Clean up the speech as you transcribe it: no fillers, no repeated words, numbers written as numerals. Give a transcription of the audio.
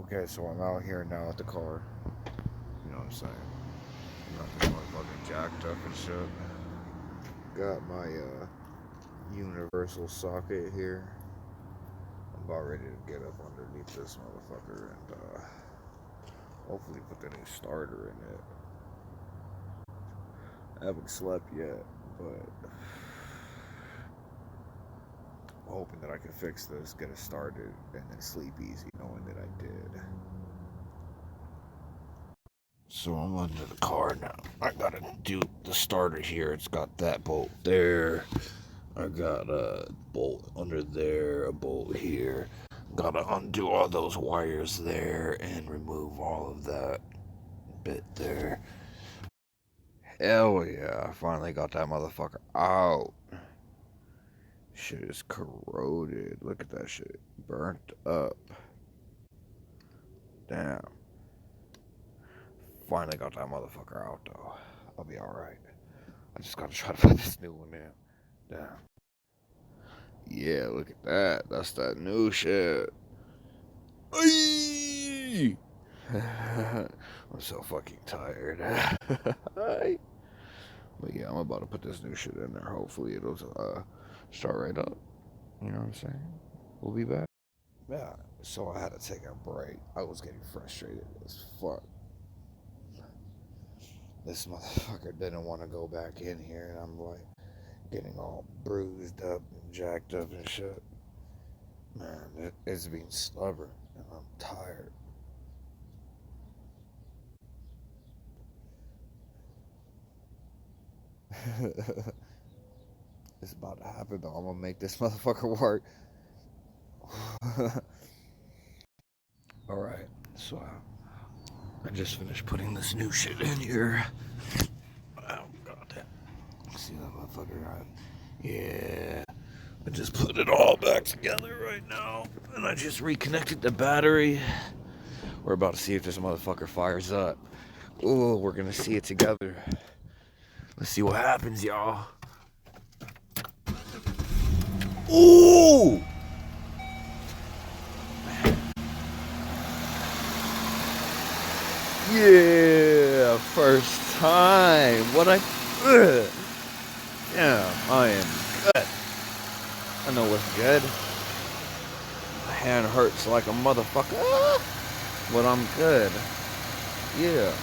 Okay, so I'm out here now at the car. You know what I'm saying? Got this motherfucking jacked up and shit. Got my universal socket here. I'm about ready to get up underneath this motherfucker and hopefully put the new starter in it. I haven't slept yet, but I'm hoping that I can fix this, get it started, and then sleep easy knowing that I did. So I'm under the car now. I gotta do the starter here. It's got that bolt there. I got a bolt under there, a bolt here. Gotta undo all those wires there and remove all of that bit there. Hell yeah, I finally got that motherfucker out. Shit is corroded. Look at that shit. Burnt up. Damn. Finally got that motherfucker out though. I'll be alright. I just gotta try to put this new one in. Damn. Yeah, look at that. That's that new shit. Ay! I'm so fucking tired. But yeah, I'm about to put this new shit in there. Hopefully it'll start right up. You know what I'm saying? We'll be back. Yeah, so I had to take a break. I was getting frustrated as fuck. This motherfucker didn't want to go back in here, and I'm like getting all bruised up and jacked up and shit. Man, it's being stubborn, and I'm tired. It's about to happen though. I'm gonna make this motherfucker work. Alright, so I just finished putting this new shit in here. Oh god damn. See that motherfucker? Yeah. I just put it all back together right now. And I just reconnected the battery. We're about to see if this motherfucker fires up. Ooh, we're gonna see it together. Let's see what happens, y'all. Ooh! Yeah, first time. What I... Yeah, I am good. I know what's good. My hand hurts like a motherfucker. But I'm good. Yeah.